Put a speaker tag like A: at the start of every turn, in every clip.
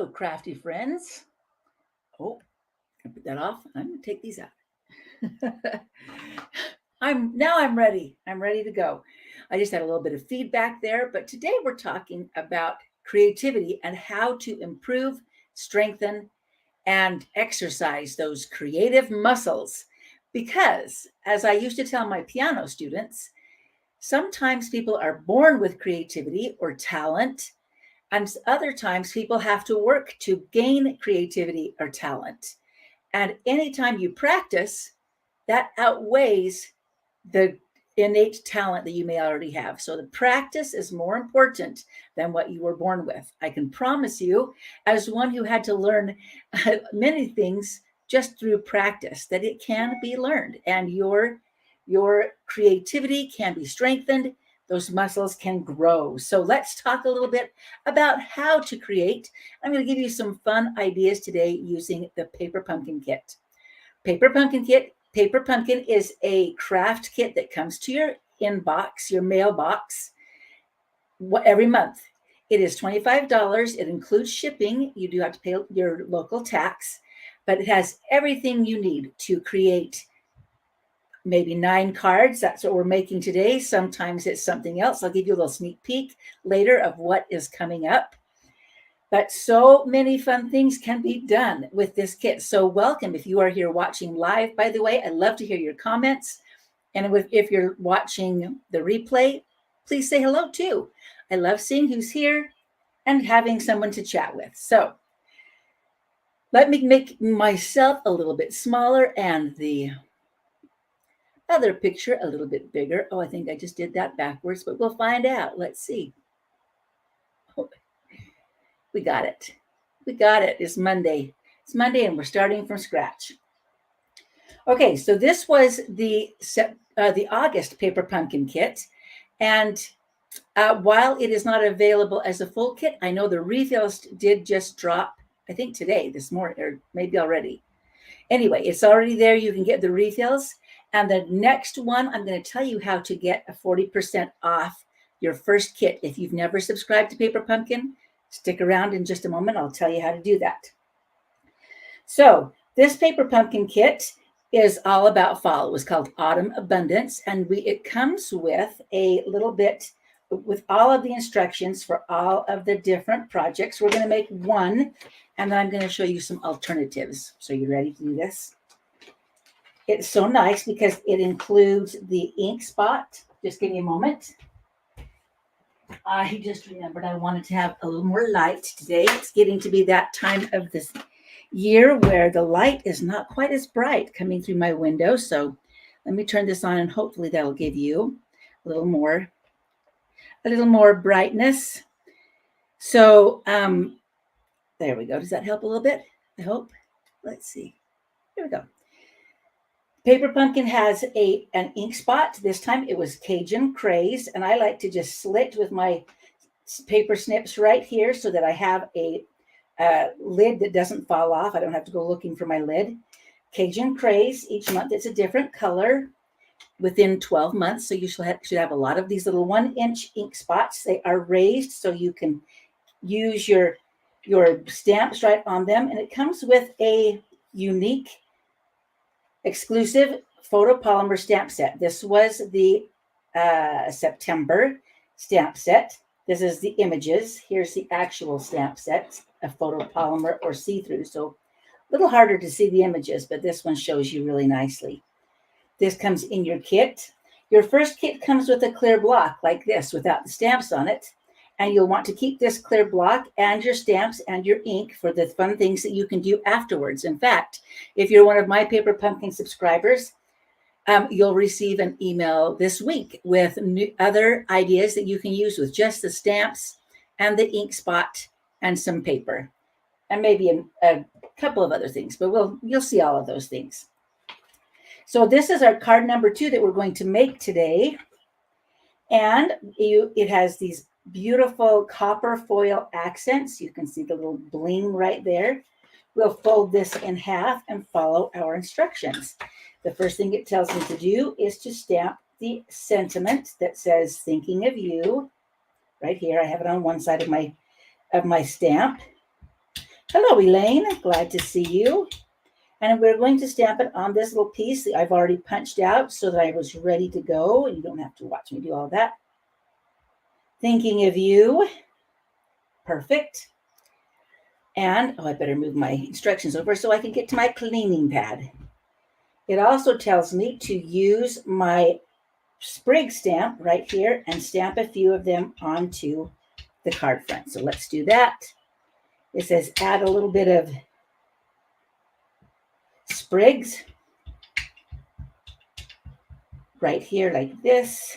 A: Hello, crafty friends. Oh, I put that off. I'm going to take these out. I'm ready. I'm ready to go. I just had a little bit of feedback there, but today we're talking about creativity and how to improve, strengthen, and exercise those creative muscles. Because, as I used to tell my piano students, sometimes people are born with creativity or talent, and other times people have to work to gain creativity or talent. And anytime you practice, that outweighs the innate talent that you may already have. So the practice is more important than what you were born with. I can promise you, as one who had to learn many things just through practice, that it can be learned, and your creativity can be strengthened. Those muscles can grow. So let's talk a little bit about how to create. I'm going to give you some fun ideas today using the Paper Pumpkin Kit. Paper Pumpkin is a craft kit that comes to your inbox, your mailbox, every month. It is $25. It includes shipping. You do have to pay your local tax, but it has everything you need to create maybe 9 cards. That's what we're making today. Sometimes it's something else. I'll give you a little sneak peek later of what is coming up. But so many fun things can be done with this kit. So welcome if you are here watching live, by the way. I'd love to hear your comments. And if you're watching the replay, please say hello too. I love seeing who's here and having someone to chat with. So let me make myself a little bit smaller and the other picture a little bit bigger. Oh, I think I just did that backwards, but we'll find out. Let's see. Oh, we got it. We got it. It's Monday. It's Monday and we're starting from scratch. Okay, so this was the August Paper Pumpkin Kit. And while it is not available as a full kit, I know the refills did just drop, I think today, this morning, or maybe already. Anyway, it's already there. You can get the refills. And the next one, I'm going to tell you how to get a 40% off your first kit. If you've never subscribed to Paper Pumpkin, stick around in just a moment. I'll tell you how to do that. So this Paper Pumpkin Kit is all about fall. It was called Autumn Abundance. And it comes with a little bit with all of the instructions for all of the different projects. We're going to make one, and then I'm going to show you some alternatives. So you ready to do this? It's so nice because it includes the ink spot. Just give me a moment. I just remembered I wanted to have a little more light today. It's getting to be that time of this year where the light is not quite as bright coming through my window. So let me turn this on and hopefully that'll give you a little more brightness. So there we go. Does that help a little bit? I hope. Let's see. Here we go. Paper Pumpkin has an ink spot. This time it was Cajun Craze, and I like to just slit with my paper snips right here so that I have a lid that doesn't fall off. I don't have to go looking for my lid. Cajun Craze, each month it's a different color within 12 months. So you should have a lot of these little 1-inch ink spots. They are raised so you can use your stamps right on them. And it comes with a unique exclusive photopolymer stamp set. This was the September stamp set. This is the images. Here's the actual stamp set, a photopolymer or see-through. So a little harder to see the images, but this one shows you really nicely. This comes in your kit. Your first kit comes with a clear block like this without the stamps on it. And you'll want to keep this clear block and your stamps and your ink for the fun things that you can do afterwards. In fact, if you're one of my Paper Pumpkin subscribers, you'll receive an email this week with other ideas that you can use with just the stamps and the ink spot and some paper. And maybe a couple of other things, but you'll see all of those things. So this is our card number 2 that we're going to make today. And it has these beautiful copper foil accents. You can see the little bling right there. We'll fold this in half and follow our instructions. The first thing it tells me to do is to stamp the sentiment that says thinking of you right here. I have it on one side of my stamp. Hello, Elaine. Glad to see you. And we're going to stamp it on this little piece that I've already punched out so that I was ready to go. And you don't have to watch me do all that. Thinking of you. Perfect. And, I better move my instructions over so I can get to my cleaning pad. It also tells me to use my sprig stamp right here and stamp a few of them onto the card front. So let's do that. It says add a little bit of sprigs right here like this.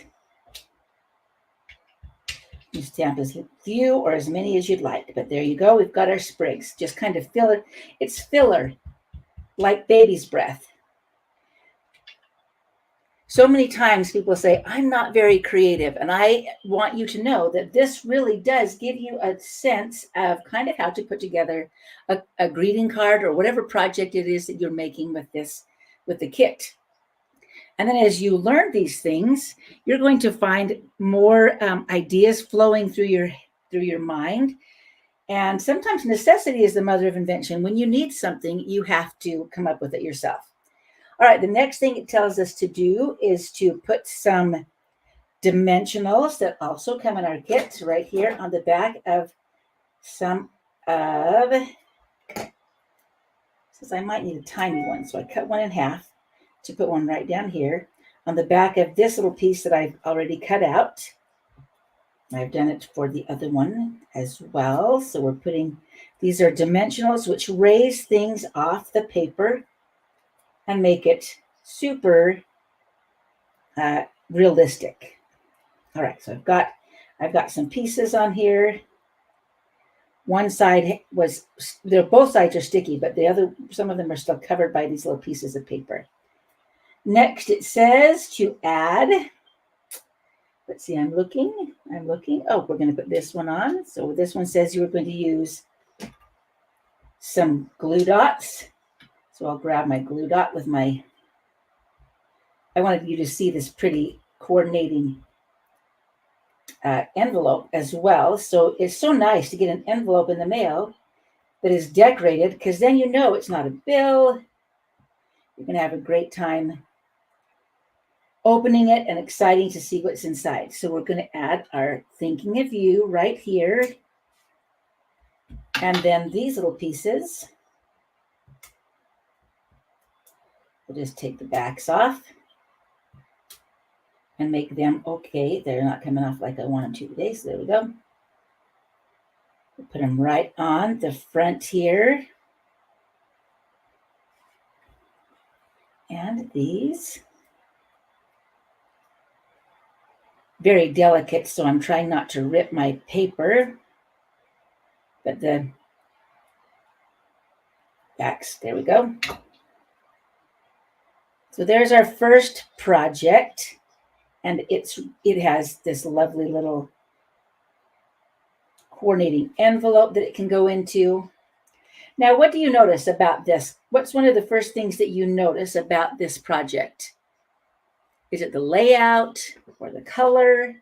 A: You stamp as few or as many as you'd like, but there you go. We've got our sprigs. Just kind of fill it. It's filler, like baby's breath. So many times people say, I'm not very creative. And I want you to know that this really does give you a sense of kind of how to put together a greeting card or whatever project it is that you're making with the kit. And then as you learn these things, you're going to find more ideas flowing through your mind. And sometimes necessity is the mother of invention. When you need something, you have to come up with it yourself. All right, the next thing it tells us to do is to put some dimensionals that also come in our kit right here on the back of some of, says I might need a tiny one, so I cut one in half to put one right down here on the back of this little piece that I've already cut out. I've done it for the other one as well. So we're putting, these are dimensionals which raise things off the paper and make it super realistic. All right, so I've got some pieces on here. One side both sides are sticky, but some of them are still covered by these little pieces of paper. Next, it says to add, let's see, I'm looking. Oh, we're going to put this one on. So this one says you were going to use some glue dots. So I'll grab my glue dot with I wanted you to see this pretty coordinating envelope as well. So it's so nice to get an envelope in the mail that is decorated, because then you know it's not a bill. You're going to have a great time opening it and exciting to see what's inside. So we're going to add our thinking of you right here. And then these little pieces, we'll just take the backs off and make them okay. They're not coming off like I want them to today. So there we go. We'll put them right on the front here. And these, very delicate, so I'm trying not to rip my paper. But the backs, there we go. So there's our first project. And it has this lovely little coordinating envelope that it can go into. Now, what do you notice about this? What's one of the first things that you notice about this project? Is it the layout or the color?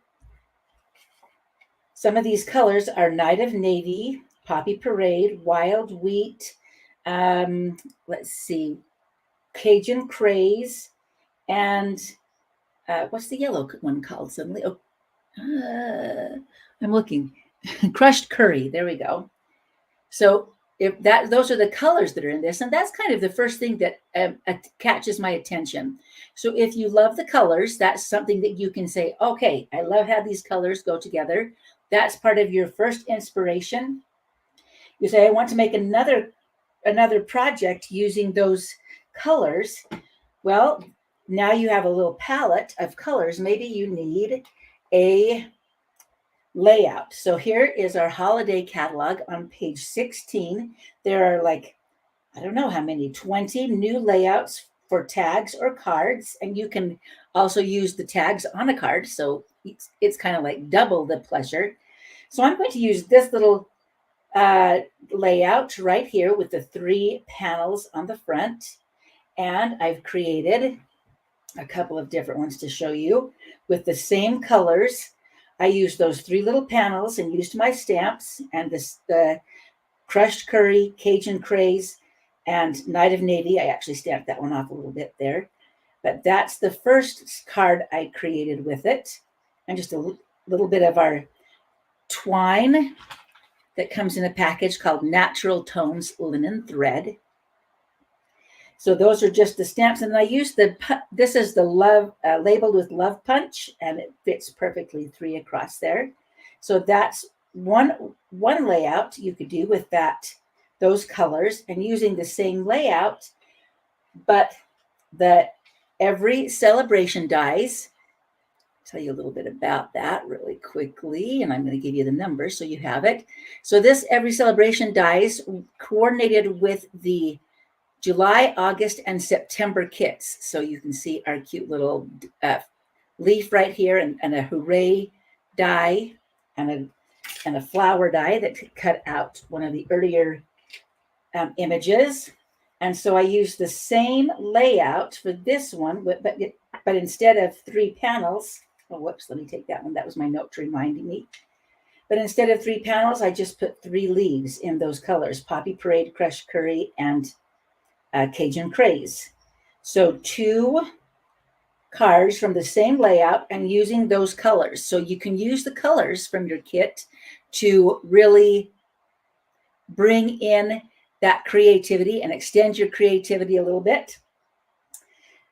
A: Some of these colors are Night of Navy, Poppy Parade, Wild Wheat, let's see, Cajun Craze, and what's the yellow one called suddenly? Oh, I'm looking. Crushed curry. There we go. So those are the colors that are in this, and that's kind of the first thing that catches my attention. So if you love the colors, that's something that you can say, okay, I love how these colors go together. That's part of your first inspiration. You say, I want to make another project using those colors. Well, now you have a little palette of colors. Maybe you need a layout. So here is our holiday catalog on page 16. There are like, I don't know how many, 20 new layouts for tags or cards. And you can also use the tags on a card. So it's kind of like double the pleasure. So I'm going to use this little layout right here with the 3 panels on the front. And I've created a couple of different ones to show you with the same colors. I used those 3 little panels and used my stamps and the crushed curry, Cajun craze, and Night of Navy. I actually stamped that one off a little bit there. But that's the first card I created with it. And just a little bit of our twine that comes in a package called Natural Tones Linen Thread. So those are just the stamps. And I use this is the love, labeled with Love Punch, and it fits perfectly 3 across there. So that's one layout you could do with those colors, and using the same layout, but every celebration dies. Tell you a little bit about that really quickly, and I'm going to give you the numbers so you have it. So this every celebration dies coordinated with the July, August, and September kits. So you can see our cute little leaf right here, and a hooray die, and a flower die that cut out one of the earlier images. And so I used the same layout for this one, but instead of 3 panels, oh, whoops, let me take that one. That was my note reminding me. But instead of 3 panels, I just put 3 leaves in those colors: Poppy Parade, Crushed Curry, and Cajun Craze. So 2 cards from the same layout and using those colors. So you can use the colors from your kit to really bring in that creativity and extend your creativity a little bit.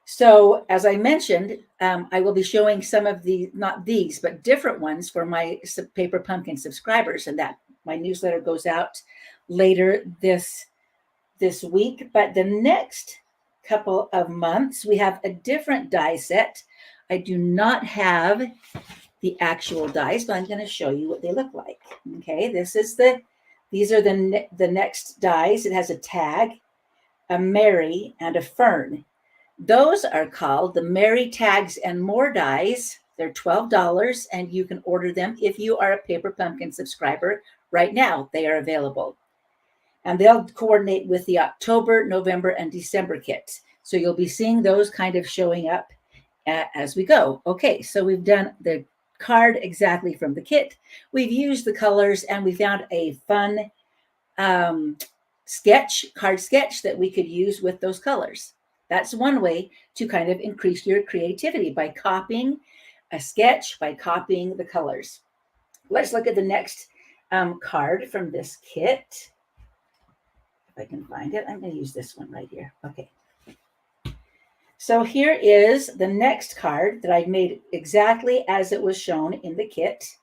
A: So as I mentioned, I will be showing some of not these, but different ones for my Paper Pumpkin subscribers, and that my newsletter goes out later this week. But the next couple of months, we have a different die set. I do not have the actual dies, but I'm going to show you what they look like. Okay, these are the next dies. It has a tag, a Mary, and a fern. Those are called the Mary Tags and More dies. They're $12, and you can order them if you are a Paper Pumpkin subscriber right now. They are available. And they'll coordinate with the October, November, and December kits. So you'll be seeing those kind of showing up as we go. Okay, so we've done the card exactly from the kit. We've used the colors, and we found a fun card sketch that we could use with those colors. That's one way to kind of increase your creativity, by copying a sketch, by copying the colors. Let's look at the next card from this kit. If I can find it, I'm going to use this one right here. Okay. So here is the next card that I made exactly as it was shown in the kit,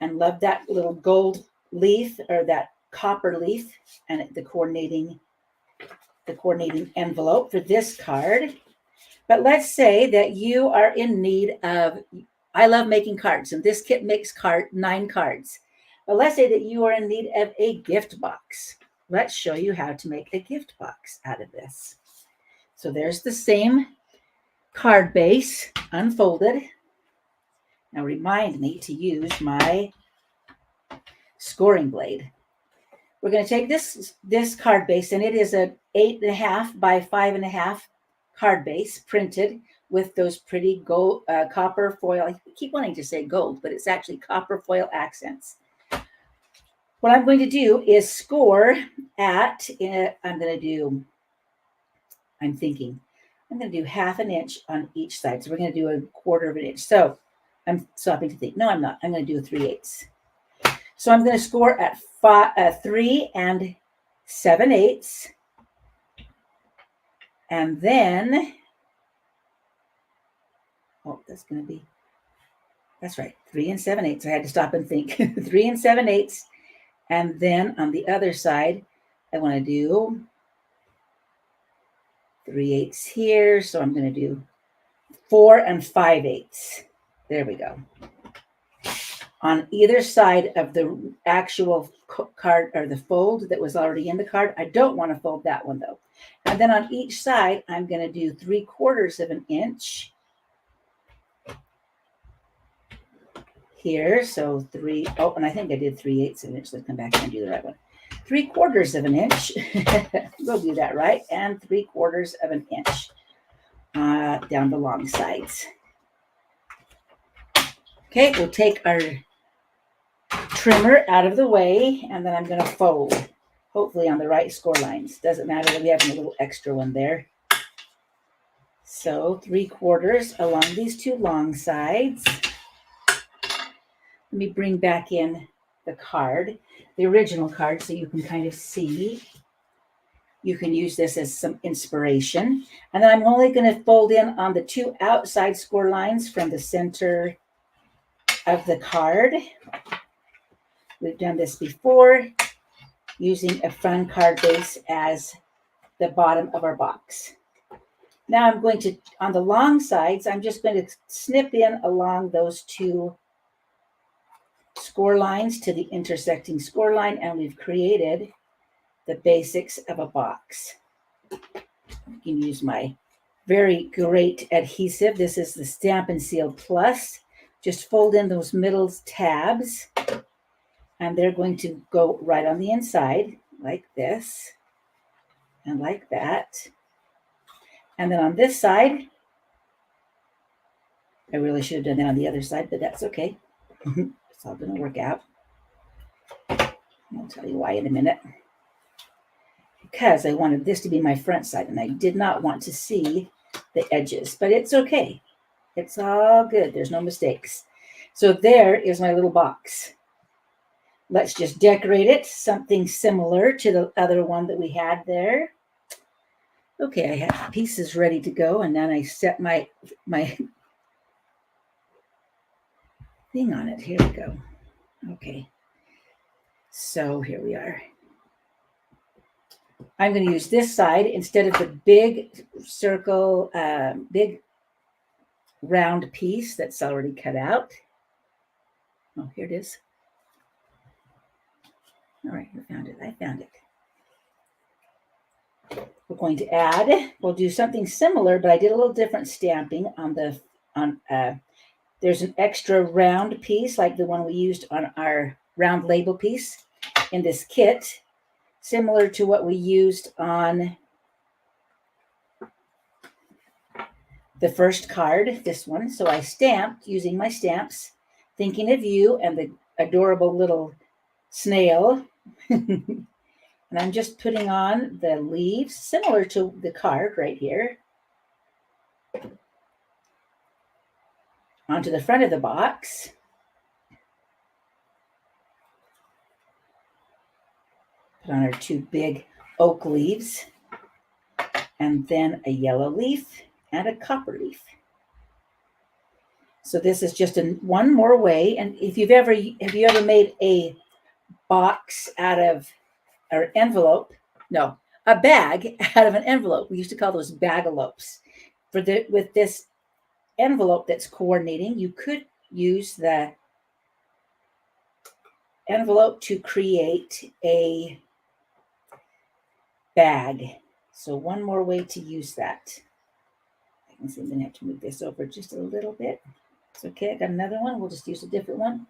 A: and love that little gold leaf, or that copper leaf, and the coordinating envelope for this card. But let's say that you are in need of, I love making cards, and this kit makes 9 cards. But let's say that you are in need of a gift box. Let's show you how to make a gift box out of this. So there's the same card base unfolded. Now remind me to use my scoring blade. We're going to take this card base, and it is an 8.5 by 5.5 card base, printed with those pretty gold copper foil. I keep wanting to say gold, but it's actually copper foil accents. What I'm going to do is score at, I'm going to do 1/2 inch on each side. So we're going to do 1/4 inch. So I'm stopping to think. No, I'm not. I'm going to do 3/8. So I'm going to score at 3 7/8. And then, that's right, 3 7/8. I had to stop and think. 3 7/8. And then on the other side, I want to do 3/8 here. So I'm going to do 4 5/8. There we go. On either side of the actual card, or the fold that was already in the card. I don't want to fold that one though. And then on each side, I'm going to do 3/4 inch here. So and I think I did 3/8 inch. Let's come back and do the right one. 3/4 inch. We'll do that right. And 3/4 inch down the long sides. Okay, we'll take our trimmer out of the way, and then I'm going to fold. hopefully on the right score lines. Doesn't matter that we have a little extra one there. So 3/4 along these two long sides. Let me bring back in the card, the original card, so you can kind of see. You can use this as some inspiration. And then I'm only going to fold in on the two outside score lines from the center of the card. We've done this before using a fun card base as the bottom of our box. Now I'm going to, on the long sides, I'm just going to snip in along those two score lines to the intersecting score line, and we've created the basics of a box. I can use my very great adhesive. This is the Stamp and Seal Plus. Just fold in those middle tabs, and they're going to go right on the inside like this and like that. And then on this side, I really should have done that on the other side, but that's okay. It's all going to work out. I'll tell you why in a minute. Because I wanted this to be my front side, and I did not want to see the edges, but it's okay. It's all good. There's no mistakes. So there is my little box. Let's just decorate it, something similar to the other one that we had there. Okay, I have pieces ready to go, and then I set my thing on it. Here we go. Okay, so here we are. I'm going to use this side instead of the big circle, big round piece that's already cut out. Oh, here it is. All right, I found it. We're going to add, we'll do something similar, but I did a little different stamping on the, there's an extra round piece like the one we used on our round label piece in this kit, similar to what we used on the first card, this one. So I stamped using my stamps, thinking of you and the adorable little snail. And I'm just putting on the leaves, similar to the card right here, onto the front of the box. Put on our two big oak leaves, and then a yellow leaf and a copper leaf. So this is just one more way. And if have you ever made a box out of, or envelope, no, a bag out of an envelope? We used to call those bagalopes. With this envelope that's coordinating, you could use the envelope to create a bag. So one more way to use that. I can see I'm going to have to move this over just a little bit. It's okay. I got another one. We'll just use a different one.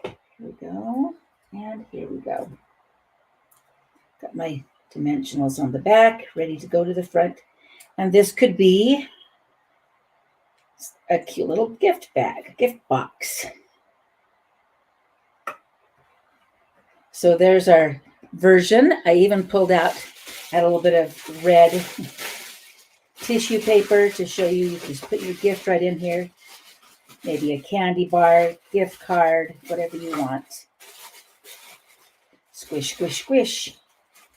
A: Here we go. And here we go. Got my dimensionals on the back, ready to go to the front. And this could be a cute little gift bag, gift box. So there's our version. I even pulled out, had a little bit of red tissue paper to show you. You can just put your gift right in here. Maybe a candy bar, gift card, whatever you want. Squish, squish, squish.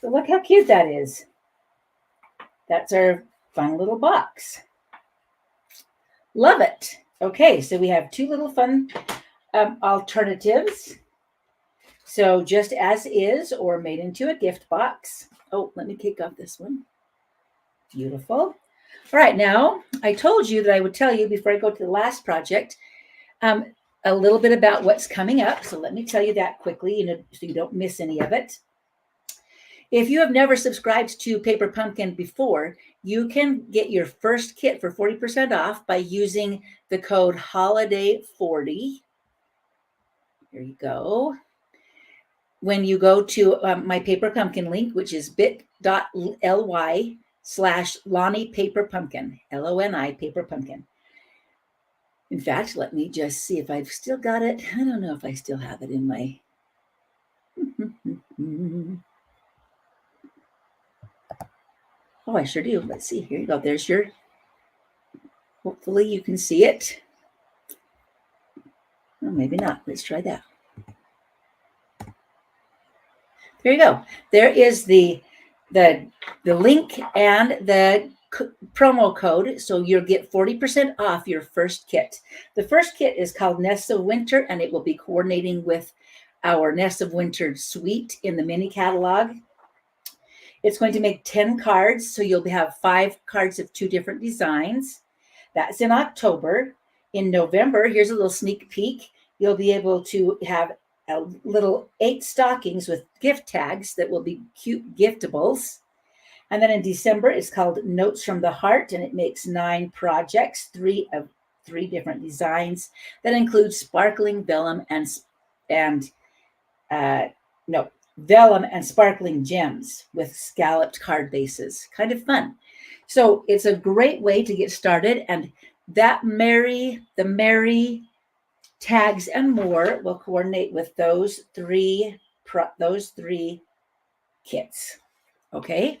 A: So look how cute that is. That's our fun little box. Love it. Okay, so we have two little fun alternatives. So just as is, or made into a gift box. Oh, let me kick off this one. Beautiful. All right, now I told you that I would tell you before I go to the last project a little bit about what's coming up. So let me tell you that quickly, so you don't miss any of it. If you have never subscribed to Paper Pumpkin before, you can get your first kit for 40% off by using the code HOLIDAY40. Here you go. When you go to my Paper Pumpkin link, which is bit.ly/Lonnie Paper Pumpkin, LONI Paper Pumpkin. In fact, let me just see if I've still got it. I don't know if I still have it in my... Oh, I sure do. Let's see. Here you go. There's your, hopefully you can see it. Well, maybe not. Let's try that. There you go. There is the link and the promo code, so you'll get 40% off your first kit. The first kit is called Nests of Winter, and it will be coordinating with our Nests of Winter suite in the mini catalog. It's going to make 10 cards, so you'll have 5 cards of 2 different designs. That's in October. In November, here's a little sneak peek. You'll be able to have a little 8 stockings with gift tags that will be cute giftables. And then in December, it's called Notes from the Heart, and it makes 9 projects, 3 of 3 different designs that include sparkling vellum and vellum and sparkling gems with scalloped card bases. Kind of fun. So it's a great way to get started, and the merry tags and more will coordinate with those 3 kits. Okay.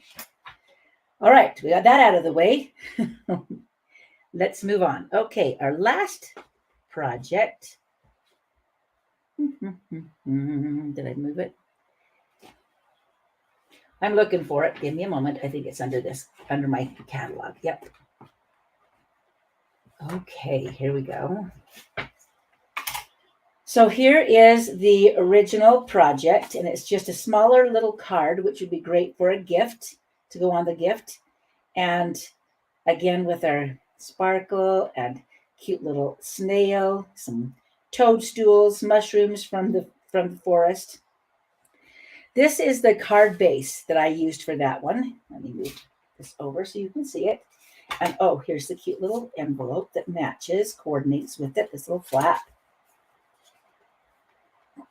A: All right, we got that out of the way. Let's move on. Okay, our last project. Did I move it? I'm looking for it. Give me a moment. I think it's under my catalog. Yep. Okay, here we go. So here is the original project, and it's just a smaller little card, which would be great for a gift, to go on the gift. And again, with our sparkle and cute little snail, some toadstools, mushrooms from the forest. This is the card base that I used for that one. Let me move this over so you can see it. And oh, here's the cute little envelope that coordinates with it, this little flap.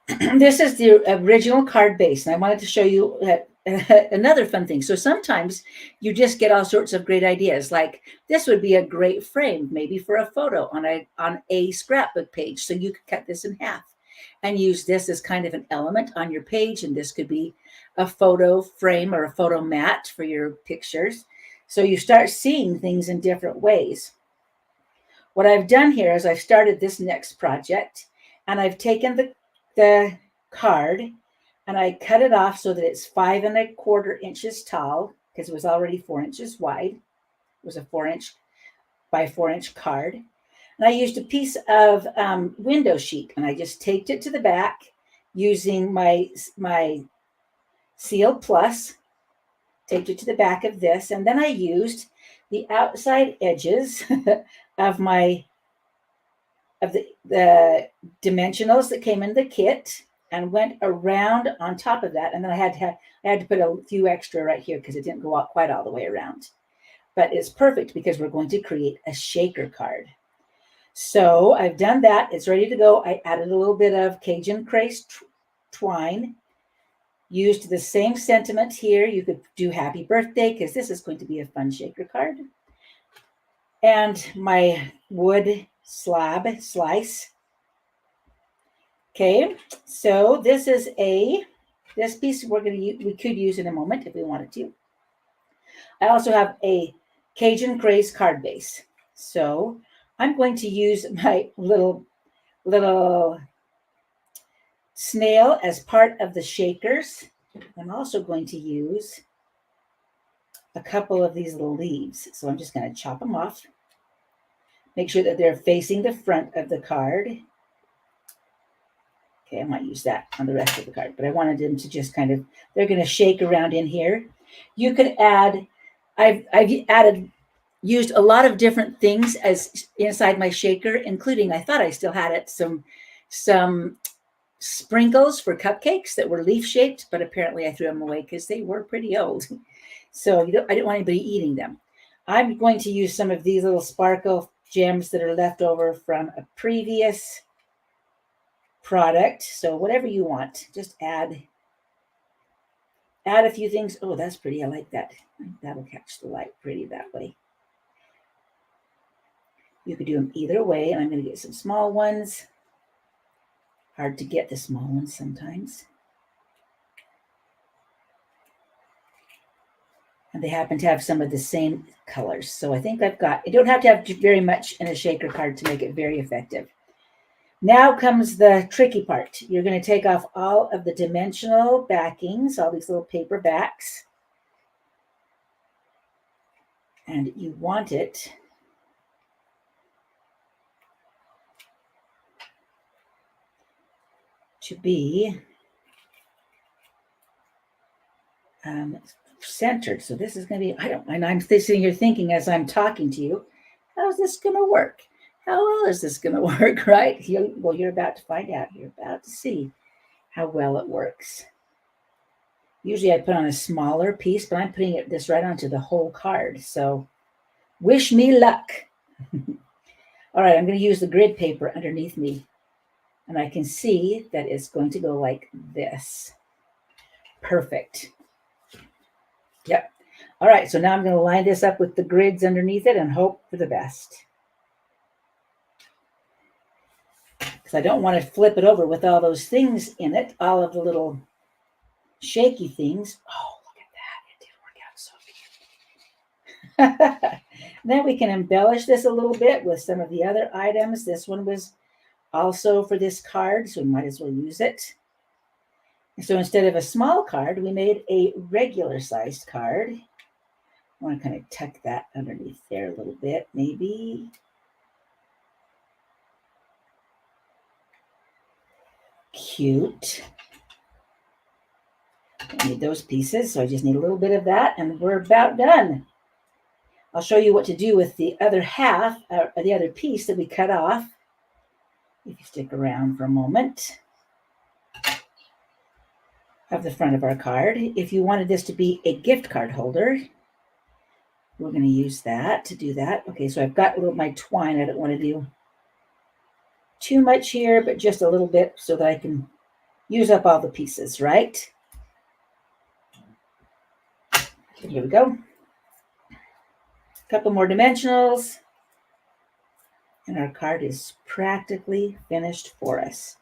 A: This is the original card base, and I wanted to show you another fun thing. So sometimes you just get all sorts of great ideas, like this would be a great frame, maybe for a photo on a scrapbook page. So you could cut this in half and use this as kind of an element on your page, and this could be a photo frame or a photo mat for your pictures. So you start seeing things in different ways. What I've done here is I've started this next project, and I've taken the card and I cut it off so that it's 5 1/4 inches tall, because it was already 4 inches wide. It was a 4-inch by 4-inch card. And I used a piece of window sheet, and I just taped it to the back using my Seal Plus, taped it to the back of this, and then I used the outside edges of the dimensionals that came in the kit and went around on top of that. And then I had to put a few extra right here because it didn't go out quite all the way around. But it's perfect because we're going to create a shaker card. So I've done that. It's ready to go. I added a little bit of Cajun Craze twine. Used the same sentiment here. You could do happy birthday because this is going to be a fun shaker card. And my wood slab slice. Okay, so this is this piece we could use in a moment if we wanted to. I also have a Cajun Craze card base. So I'm going to use my little snail as part of the shakers. I'm also going to use a couple of these little leaves. So I'm just going to chop them off. Make sure that they're facing the front of the card. Okay, I might use that on the rest of the card, but I wanted them to just they're going to shake around in here. You could add, I've used a lot of different things as inside my shaker, including, I thought I still had it, some sprinkles for cupcakes that were leaf shaped, but apparently I threw them away because they were pretty old. So I didn't want anybody eating them. I'm going to use some of these little sparkle gems that are left over from a previous product. So whatever you want, just add a few things. Oh, that's pretty. I like that. That'll catch the light pretty that way. You could do them either way. And I'm going to get some small ones. Hard to get the small ones sometimes. And they happen to have some of the same colors. So I think I've got, you don't have to have very much in a shaker card to make it very effective. Now comes the tricky part. You're going to take off all of the dimensional backings, all these little paper backs. And you want it to be centered. So this is going to be, and I'm sitting here thinking as I'm talking to you, how's this going to work? How well is this going to work, right? Well, you're about to find out. You're about to see how well it works. Usually I put on a smaller piece, but I'm putting this right onto the whole card. So wish me luck. All right, I'm going to use the grid paper underneath me. And I can see that it's going to go like this. Perfect. Yep. All right, so now I'm going to line this up with the grids underneath it and hope for the best. Because I don't want to flip it over with all those things in it, all of the little shaky things. Oh, look at that. It did work out so beautifully. Then we can embellish this a little bit with some of the other items. This one was also for this card, so we might as well use it. So instead of a small card, we made a regular sized card. I want to kind of tuck that underneath there a little bit, maybe. Cute. I need those pieces, so I just need a little bit of that, and we're about done. I'll show you what to do with the other half, the other piece that we cut off. If you stick around for a moment. Of the front of our card. If you wanted this to be a gift card holder, we're going to use that to do that. Okay, so I've got my twine. I don't want to do too much here, but just a little bit so that I can use up all the pieces, right? Here we go. A couple more dimensionals. And our card is practically finished for us.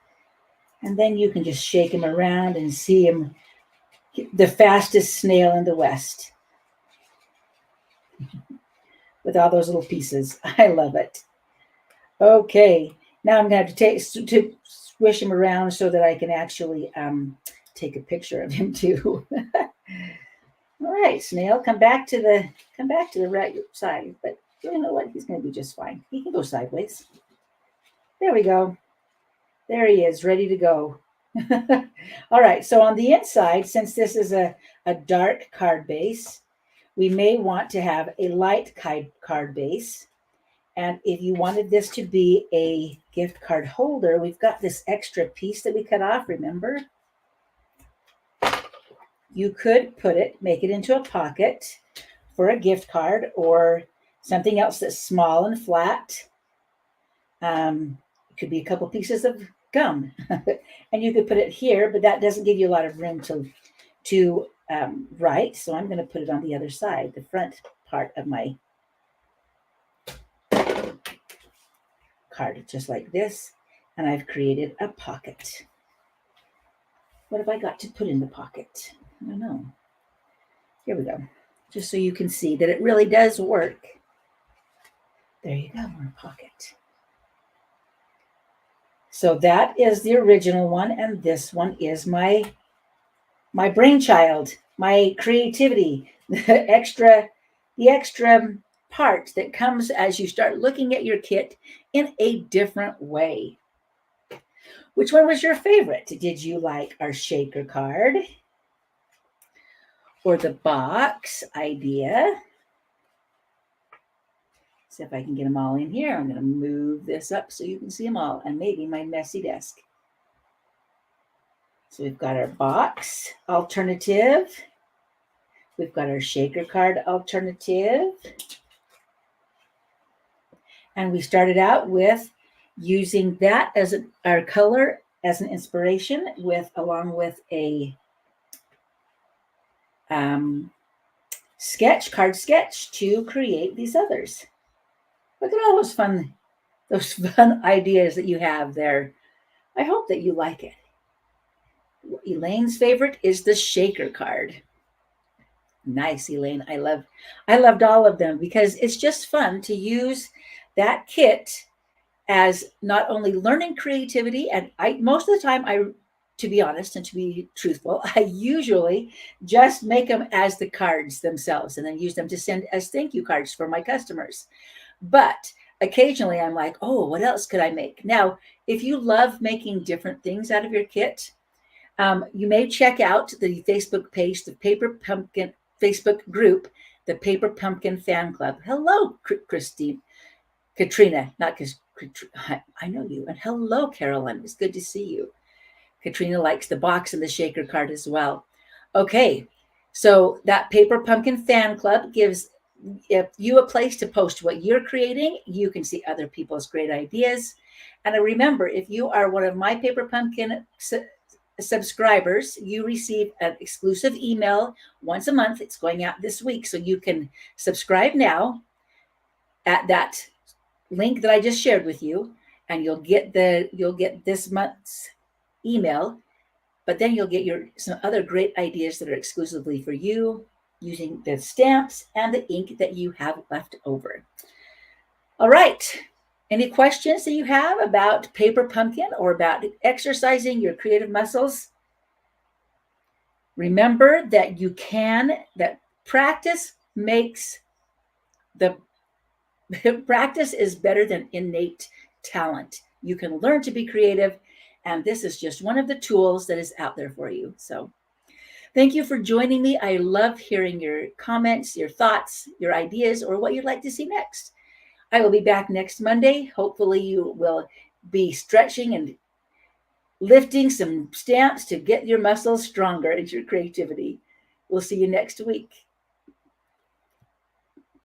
A: And then you can just shake him around and see him, the fastest snail in the West. With all those little pieces. I love it. Okay, now I'm going to have to swish him around so that I can actually take a picture of him too. All right, snail, come back to the right side. But you know what? He's going to be just fine. He can go sideways. There we go. There he is, ready to go. All right, so on the inside, since this is a dark card base, we may want to have a light card base. And if you wanted this to be a gift card holder, we've got this extra piece that we cut off, remember? You could make it into a pocket for a gift card or something else that's small and flat. It could be a couple pieces of gum. And you could put it here, but that doesn't give you a lot of room to write. So I'm going to put it on the other side, the front part of my card, just like this. And I've created a pocket. What have I got to put in the pocket? I don't know. Here we go. Just so you can see that it really does work. There you go, more pocket. So that is the original one, and this one is my brainchild, my creativity, the extra part that comes as you start looking at your kit in a different way. Which one was your favorite? Did you like our shaker card or the box idea? See if I can get them all in here. I'm going to move this up so you can see them all, and maybe my messy desk. So we've got our box alternative. We've got our shaker card alternative. And we started out with using that as our color as an inspiration along with a card sketch to create these others. Look at all those fun ideas that you have there. I hope that you like it. Elaine's favorite is the shaker card. Nice, Elaine. I loved all of them because it's just fun to use that kit as not only learning creativity, and I most of the time I to be honest and to be truthful, I usually just make them as the cards themselves and then use them to send as thank you cards for my customers. But occasionally I'm like, oh, what else could I make? Now, if you love making different things out of your kit, you may check out the Facebook page, the Paper Pumpkin Facebook group, the Paper Pumpkin Fan Club. Hello, Christine, Katrina, not because I know you. And hello, Carolyn. It's good to see you. Katrina likes the box and the shaker card as well. Okay, so that Paper Pumpkin Fan Club gives you a place to post what you're creating. You can see other people's great ideas. And remember, if you are one of my Paper Pumpkin subscribers, you receive an exclusive email once a month. It's going out this week, so you can subscribe now at that link that I just shared with you, and you'll get this month's email, but then you'll get some other great ideas that are exclusively for you using the stamps and the ink that you have left over. All right. Any questions that you have about Paper Pumpkin or about exercising your creative muscles? Remember that that practice makes practice is better than innate talent. You can learn to be creative, and this is just one of the tools that is out there for you. So thank you for joining me. I love hearing your comments, your thoughts, your ideas, or what you'd like to see next. I will be back next Monday. Hopefully you will be stretching and lifting some stamps to get your muscles stronger and your creativity. We'll see you next week.